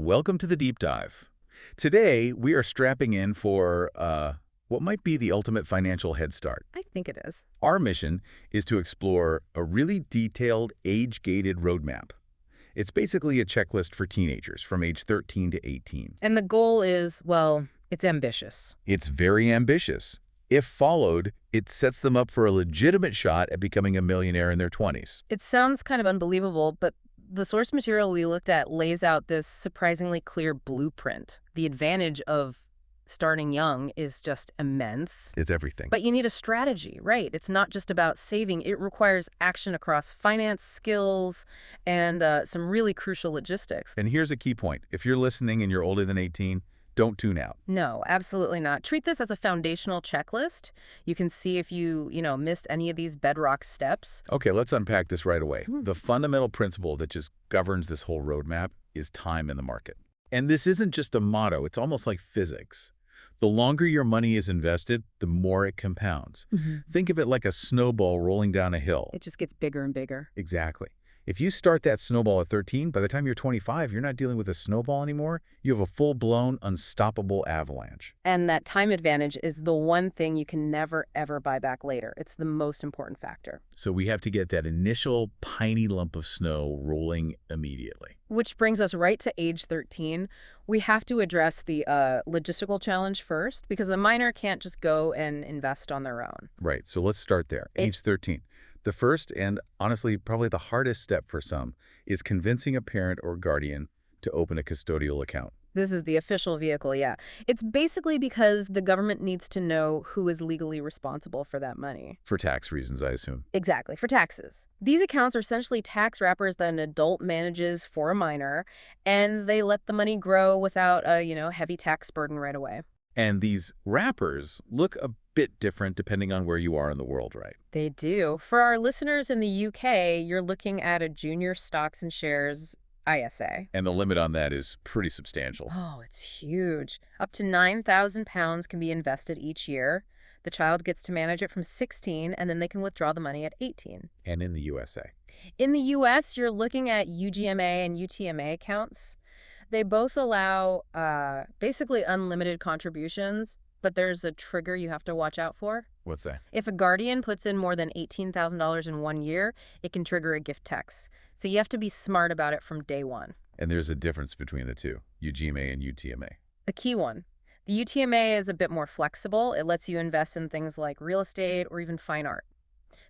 Welcome to the deep dive. Today, we are strapping in for what might be the ultimate financial head start. I think it is. Our mission is to explore a really detailed, age-gated roadmap. It's basically a checklist for teenagers from age 13 to 18. And the goal is, well, it's ambitious. It's very ambitious. If followed, it sets them up for a legitimate shot at becoming a millionaire in their 20s. It sounds kind of unbelievable, but the source material we looked at lays out this surprisingly clear blueprint. The advantage of starting young is just immense. It's everything. But you need a strategy, right? It's not just about saving. It requires action across finance, skills, and some really crucial logistics. And here's a key point. If you're listening and you're older than 18, don't tune out. No, absolutely not. Treat this as a foundational checklist. You can see if you missed any of these bedrock steps. Okay, let's unpack this right away. The fundamental principle that just governs this whole roadmap is time in the market. And this isn't just a motto, it's almost like physics. The longer your money is invested, the more it compounds. Think of it like a snowball rolling down a hill. It just gets bigger and bigger. Exactly. If you start that snowball at 13, by the time you're 25, you're not dealing with a snowball anymore. You have a full-blown, unstoppable avalanche. And that time advantage is the one thing you can never, ever buy back later. It's the most important factor. So we have to get that initial piney lump of snow rolling immediately. Which brings us right to age 13. We have to address the logistical challenge first, because a minor can't just go and invest on their own. Right, so let's start there. Age 13. The first and honestly probably the hardest step for some is convincing a parent or guardian to open a custodial account. This is the official vehicle, yeah. It's basically because the government needs to know who is legally responsible for that money. For tax reasons, I assume. Exactly, for taxes. These accounts are essentially tax wrappers that an adult manages for a minor, and they let the money grow without a, heavy tax burden right away. And these wrappers look a bit different depending on where you are in the world, right? They do. For our listeners in the UK, you're looking at a junior stocks and shares ISA. And the limit on that is pretty substantial. Oh, it's huge. Up to £9,000 can be invested each year. The child gets to manage it from 16, and then they can withdraw the money at 18. And in the USA. In the US, you're looking at UGMA and UTMA accounts. They both allow basically unlimited contributions, but there's a trigger you have to watch out for. What's that? If a guardian puts in more than $18,000 in 1 year, it can trigger a gift tax. So you have to be smart about it from day one. And there's a difference between the two, UGMA and UTMA. A key one. The UTMA is a bit more flexible. It lets you invest in things like real estate or even fine art.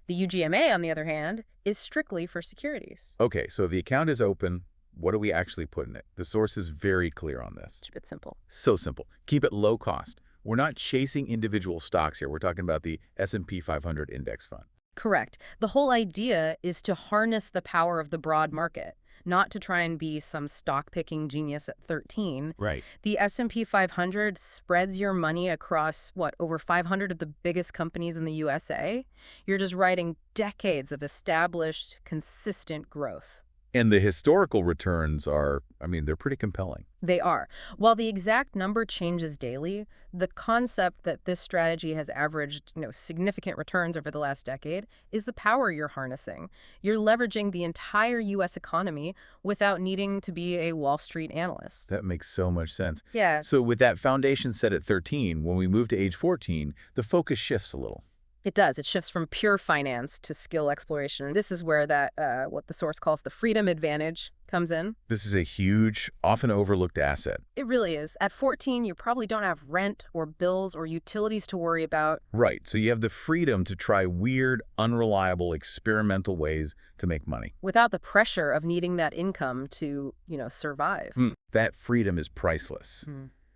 The UGMA, on the other hand, is strictly for securities. Okay, so the account is open. What do we actually put in it? The source is very clear on this. It's a bit simple. So simple. Keep it low cost. We're not chasing individual stocks here. We're talking about the S&P 500 index fund. Correct. The whole idea is to harness the power of the broad market, not to try and be some stock-picking genius at 13. Right. The S&P 500 spreads your money across, over 500 of the biggest companies in the USA. You're just riding decades of established, consistent growth. And the historical returns are, they're pretty compelling. They are. While the exact number changes daily, the concept that this strategy has averaged, significant returns over the last decade is the power you're harnessing. You're leveraging the entire U.S. economy without needing to be a Wall Street analyst. That makes so much sense. Yeah. So with that foundation set at 13, when we move to age 14, the focus shifts a little. It does. It shifts from pure finance to skill exploration. And this is where that, what the source calls the freedom advantage comes in. This is a huge, often overlooked asset. It really is. At 14, you probably don't have rent or bills or utilities to worry about. Right. So you have the freedom to try weird, unreliable, experimental ways to make money. Without the pressure of needing that income to, survive. That freedom is priceless.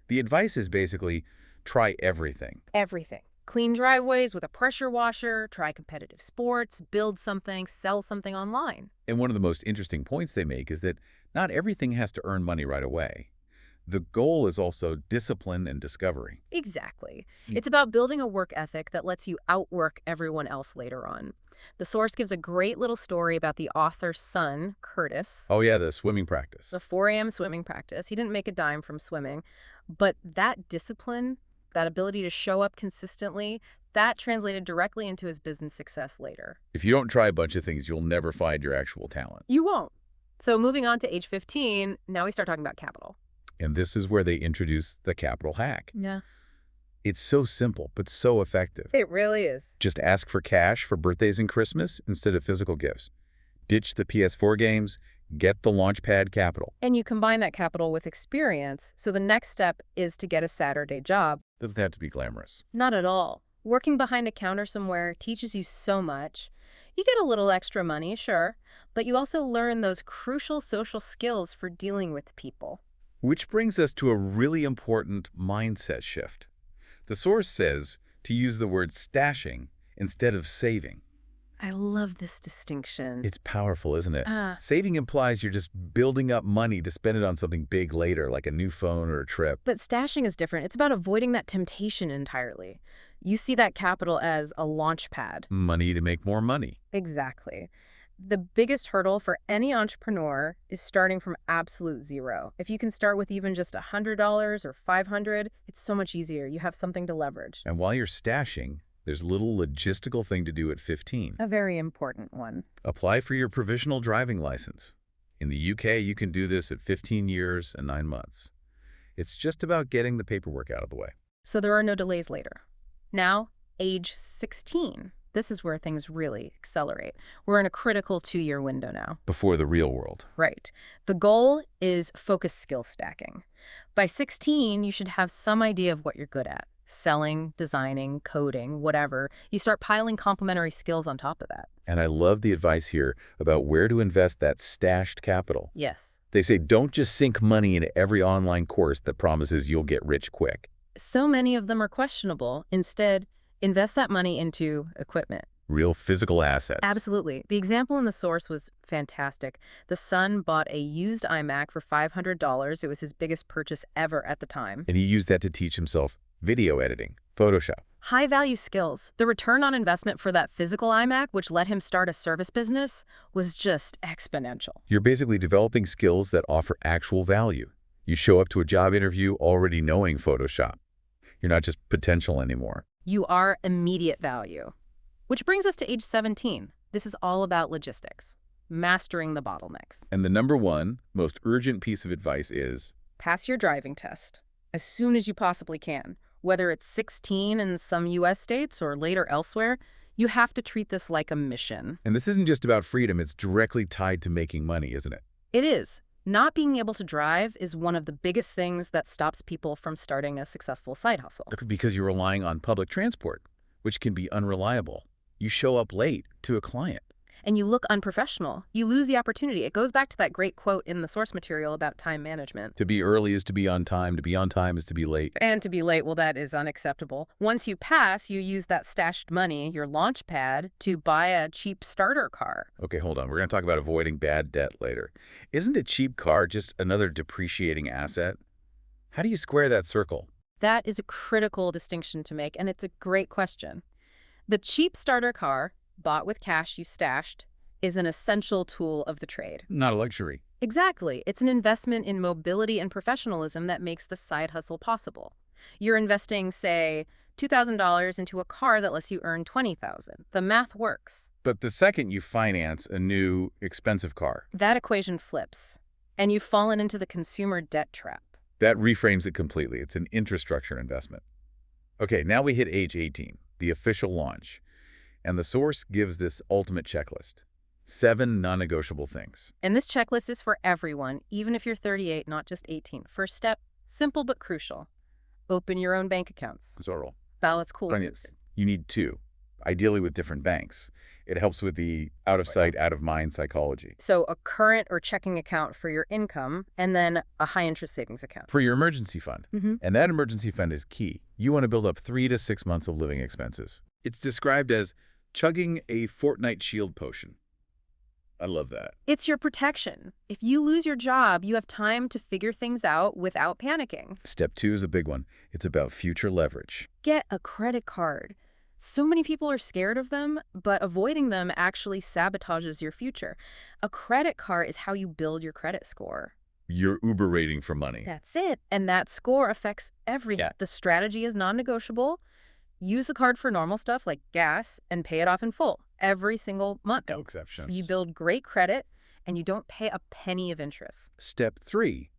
The advice is basically try everything. Everything. Clean driveways with a pressure washer, try competitive sports, build something, sell something online. And one of the most interesting points they make is that not everything has to earn money right away. The goal is also discipline and discovery. Exactly. It's about building a work ethic that lets you outwork everyone else later on. The source gives a great little story about the author's son, Curtis. Oh yeah, the swimming practice. The 4 a.m. swimming practice. He didn't make a dime from swimming, but that discipline, that ability to show up consistently, that translated directly into his business success later. If you don't try a bunch of things, you'll never find your actual talent. You won't. So moving on to age 15, now we start talking about capital. And this is where they introduce the capital hack. Yeah. It's so simple, but so effective. It really is. Just ask for cash for birthdays and Christmas instead of physical gifts. Ditch the PS4 games, get the Launchpad capital. And you combine that capital with experience, so the next step is to get a Saturday job. Doesn't have to be glamorous. Not at all. Working behind a counter somewhere teaches you so much. You get a little extra money, sure, but you also learn those crucial social skills for dealing with people. Which brings us to a really important mindset shift. The source says to use the word stashing instead of saving. I love this distinction. It's powerful, isn't it? Ah. Saving implies you're just building up money to spend it on something big later, like a new phone or a trip. But stashing is different. It's about avoiding that temptation entirely. You see that capital as a launch pad. Money to make more money. Exactly. The biggest hurdle for any entrepreneur is starting from absolute zero. If you can start with even just $100 or $500, it's so much easier. You have something to leverage. And while you're stashing, there's a little logistical thing to do at 15. A very important one. Apply for your provisional driving license. In the UK, you can do this at 15 years and 9 months. It's just about getting the paperwork out of the way. So there are no delays later. Now, age 16. This is where things really accelerate. We're in a critical 2-year window now. Before the real world. Right. The goal is focused skill stacking. By 16, you should have some idea of what you're good at. Selling, designing, coding, whatever. You start piling complementary skills on top of that. And I love the advice here about where to invest that stashed capital. Yes. They say don't just sink money into every online course that promises you'll get rich quick. So many of them are questionable. Instead, invest that money into equipment. Real physical assets. Absolutely. The example in the source was fantastic. The son bought a used iMac for $500. It was his biggest purchase ever at the time. And he used that to teach himself video editing, Photoshop. High-value skills. The return on investment for that physical iMac, which let him start a service business, was just exponential. You're basically developing skills that offer actual value. You show up to a job interview already knowing Photoshop. You're not just potential anymore. You are immediate value. Which brings us to age 17. This is all about logistics, mastering the bottlenecks. And the number one, most urgent piece of advice is Pass your driving test as soon as you possibly can. Whether it's 16 in some U.S. states or later elsewhere, you have to treat this like a mission. And this isn't just about freedom, it's directly tied to making money, isn't it? It is. Not being able to drive is one of the biggest things that stops people from starting a successful side hustle. Because you're relying on public transport, which can be unreliable. You show up late to a client. And you look unprofessional. You lose the opportunity. It goes back to that great quote in the source material about time management. To be early is to be on time. To be on time is to be late. And to be late, well, that is unacceptable. Once you pass, you use that stashed money, your launch pad, to buy a cheap starter car. Okay, hold on. We're going to talk about avoiding bad debt later. Isn't a cheap car just another depreciating asset? How do you square that circle? That is a critical distinction to make, and it's a great question. The cheap starter car, bought with cash you stashed, is an essential tool of the trade. Not a luxury. Exactly. It's an investment in mobility and professionalism that makes the side hustle possible. You're investing, say, $2,000 into a car that lets you earn $20,000. The math works. But the second you finance a new, expensive car, That equation flips, and you've fallen into the consumer debt trap. that reframes it completely. It's an infrastructure investment. Okay, now we hit age 18, the official launch. And the source gives this ultimate checklist. 7 non-negotiable things. And this checklist is for everyone, even if you're 38, not just 18. First step, simple but crucial. Open your own bank accounts. Zorro. Ballots, cool. You need 2, ideally with different banks. It helps with the out-of-sight, out-of-mind psychology. So a current or checking account for your income, and then a high-interest savings account. For your emergency fund. Mm-hmm. And that emergency fund is key. You want to build up 3 to 6 months of living expenses. It's described as chugging a fortnight shield potion. I love that. It's your protection. If you lose your job, you have time to figure things out without panicking. Step 2 is a big one. It's about future leverage. Get a credit card. So many people are scared of them, but avoiding them actually sabotages your future. A credit card is how you build your credit score. Your Uber rating for money. That's it. And that score affects everything. Yeah. The strategy is non-negotiable. Use the card for normal stuff like gas and pay it off in full every single month. No exceptions. You build great credit, and you don't pay a penny of interest. Step 3,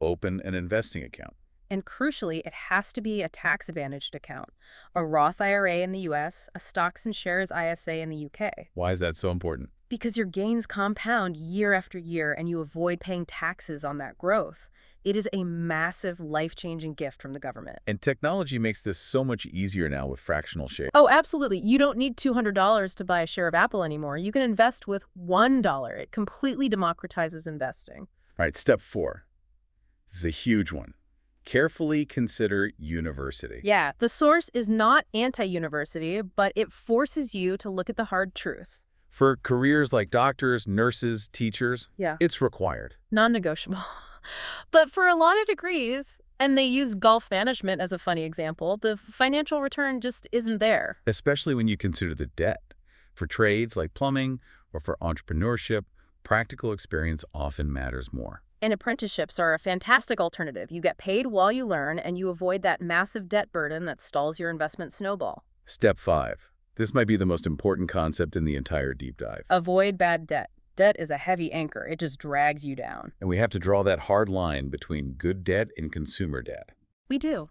open an investing account. And crucially, it has to be a tax-advantaged account. A Roth IRA in the US, a stocks and shares ISA in the UK. Why is that so important? Because your gains compound year after year and you avoid paying taxes on that growth. It is a massive, life-changing gift from the government. And technology makes this so much easier now with fractional shares. Oh, absolutely. You don't need $200 to buy a share of Apple anymore. You can invest with $1. It completely democratizes investing. All right, step 4. This is a huge one. Carefully consider university. Yeah, the source is not anti-university, but it forces you to look at the hard truth. For careers like doctors, nurses, teachers, Yeah. it's required. Non-negotiable. But for a lot of degrees, and they use golf management as a funny example, the financial return just isn't there. Especially when you consider the debt. For trades like plumbing or for entrepreneurship, practical experience often matters more. And apprenticeships are a fantastic alternative. You get paid while you learn, and you avoid that massive debt burden that stalls your investment snowball. Step 5. This might be the most important concept in the entire deep dive. Avoid bad debt. Debt is a heavy anchor. It just drags you down. And we have to draw that hard line between good debt and consumer debt. We do.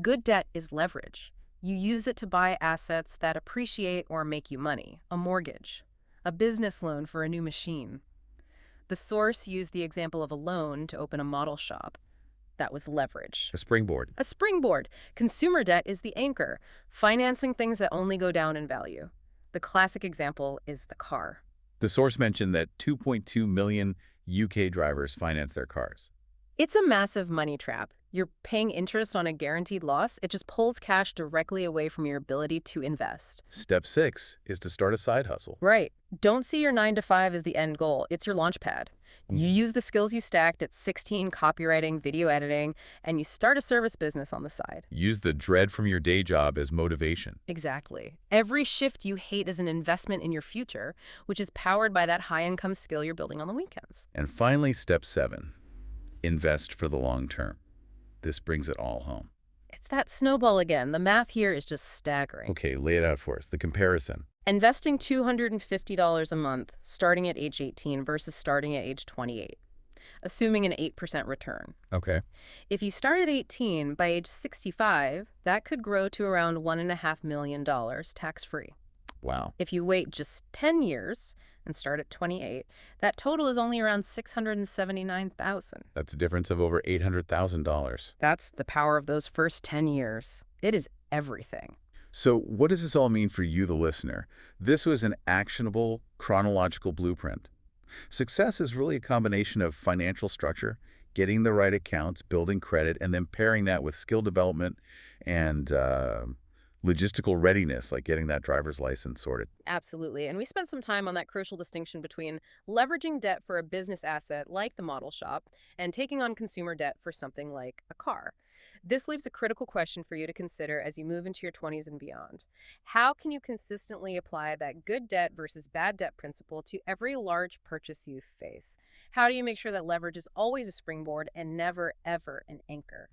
Good debt is leverage. You use it to buy assets that appreciate or make you money. A mortgage, a business loan for a new machine. The source used the example of a loan to open a model shop. That was leverage. A springboard. A springboard. Consumer debt is the anchor, financing things that only go down in value. The classic example is the car. The source mentioned that 2.2 million UK drivers finance their cars. It's a massive money trap. You're paying interest on a guaranteed loss. It just pulls cash directly away from your ability to invest. Step 6 is to start a side hustle. Right. Don't see your 9 to 5 as the end goal. It's your launch pad. You use the skills you stacked at 16, copywriting, video editing, and you start a service business on the side. Use the dread from your day job as motivation. Exactly. Every shift you hate is an investment in your future, which is powered by that high-income skill you're building on the weekends. And finally, step 7, invest for the long term. This brings it all home. It's that snowball again. The math here is just staggering. Okay, lay it out for us. The comparison. Investing $250 a month starting at age 18 versus starting at age 28, assuming an 8% return. Okay. If you start at 18, by age 65, that could grow to around $1.5 million tax-free. Wow. If you wait just 10 years and start at 28, that total is only around $679,000. That's a difference of over $800,000. That's the power of those first 10 years. It is everything. So what does this all mean for you, the listener? This was an actionable, chronological blueprint. Success is really a combination of financial structure, getting the right accounts, building credit, and then pairing that with skill development and logistical readiness, like getting that driver's license sorted. Absolutely. And we spent some time on that crucial distinction between leveraging debt for a business asset like the model shop and taking on consumer debt for something like a car. This leaves a critical question for you to consider as you move into your 20s and beyond. How can you consistently apply that good debt versus bad debt principle to every large purchase you face? How do you make sure that leverage is always a springboard and never, ever an anchor?